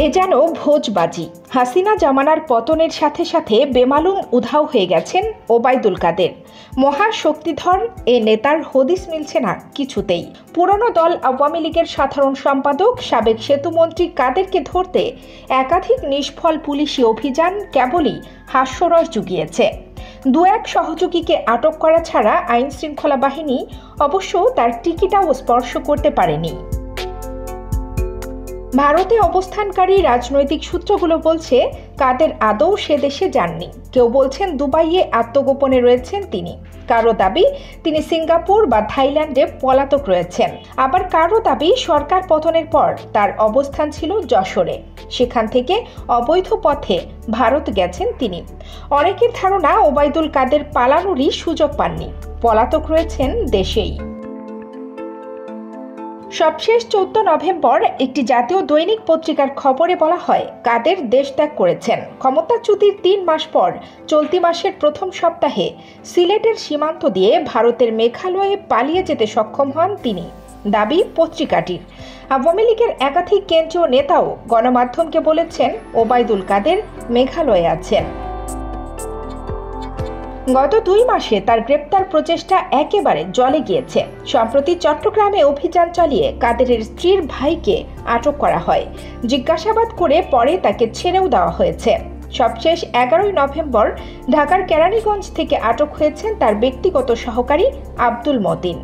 এ যেন ভোজবাজি। হাসিনা জামানার পতনের সাথে সাথে বেমালুম উধাও হয়ে গেছেন ওবায়দুল কাদের। মহাশক্তিধর এ নেতার হদিস মিলছে না কিছুতেই। পুরনো দল আওয়ামী লীগের সাধারণ সম্পাদক সাবেক সেতুমন্ত্রী কাদেরকে ধরতে একাধিক নিষ্ফল পুলিশি অভিযান কেবলই হাস্যরস জুগিয়েছে। দু এক সহযোগীকে আটক করা ছাড়া আইন শৃঙ্খলা বাহিনী অবশ্য তার টিকিটাও স্পর্শ করতে পারেনি। ভারতে অবস্থানকারী রাজনৈতিক সূত্রগুলো বলছে কাদের আদৌ সে দেশে যাননি। কেউ বলছেন দুবাইয়ে আত্মগোপনে রয়েছেন তিনি, কারো দাবি তিনি সিঙ্গাপুর বা থাইল্যান্ডে পলাতক রয়েছেন, আবার কারো দাবি সরকার পতনের পর তার অবস্থান ছিল যশোরে, সেখান থেকে অবৈধ পথে ভারত গেছেন তিনি। অনেকের ধারণা ওবায়দুল কাদের পালানোরই সুযোগ পাননি, পলাতক রয়েছেন দেশেই। সবশেষ 14 নভেম্বর একটি জাতীয় দৈনিক পত্রিকার খবরে বলা হয় কাদের দেশ ত্যাগ করেছেন। ক্ষমতাচ্যুতির 3 মাস পর চলতি মাসের প্রথম সপ্তাহে সিলেটের সীমান্ত দিয়ে ভারতের মেঘালয়ে পালিয়ে যেতে সক্ষম হন তিনি, দাবি পত্রিকাটির। আওয়ামী লীগের একাধিক কেন্দ্রীয় নেতাও গণমাধ্যমকে বলেছেন ওবায়দুল কাদের মেঘালয়ে আছেন। গত 2 মাসে তার গ্রেপ্তার প্রচেষ্টা একেবারে জলে গিয়েছে। সম্প্রতি চট্টগ্রামে অভিযান চালিয়ে কাদেরের স্ত্রীর ভাইকে আটক করা হয়। জিজ্ঞাসাবাদ করে পরে তাকে ছেড়েও দেওয়া হয়েছে। সবশেষ 11 নভেম্বর ঢাকার কেরানীগঞ্জ থেকে আটক হয়েছেন তার ব্যক্তিগত সহকারী আব্দুল মতিন।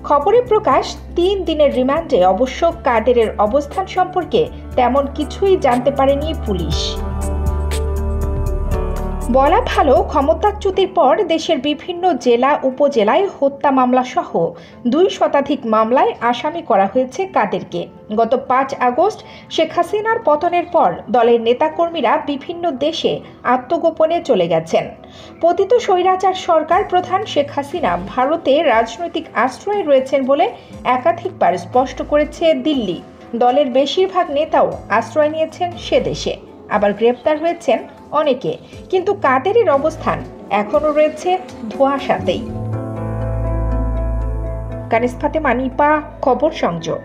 খবরে প্রকাশ 3 দিনের রিমান্ডে অবশ্য কাদেরের অবস্থান সম্পর্কে তেমন কিছুই জানতে পারেনি পুলিশ। বলা ভালো, ক্ষমতাচ্যুতির পর দেশের বিভিন্ন জেলা উপজেলায় হত্যা মামলা সহ 2 শতাধিক মামলায় আসামি করা হয়েছে কাদেরকে। গত 5 আগস্ট শেখ হাসিনার পতনের পর দলের নেতাকর্মীরা বিভিন্ন দেশে আত্মগোপনে চলে গেছেন। পতিত স্বৈরাচার সরকার প্রধান শেখ হাসিনা ভারতে রাজনৈতিক আশ্রয়ে রয়েছেন বলে একাধিকবার স্পষ্ট করেছে দিল্লি। দলের বেশিরভাগ নেতাও আশ্রয় নিয়েছেন সে দেশে, আবার গ্রেপ্তার হয়েছেন অনেকে, কিন্তু কাদেরের অবস্থান এখনো রয়েছে ধোঁয়াশাতেই। কানিজ ফাতেমা, নিপা, খবর সংযোগ।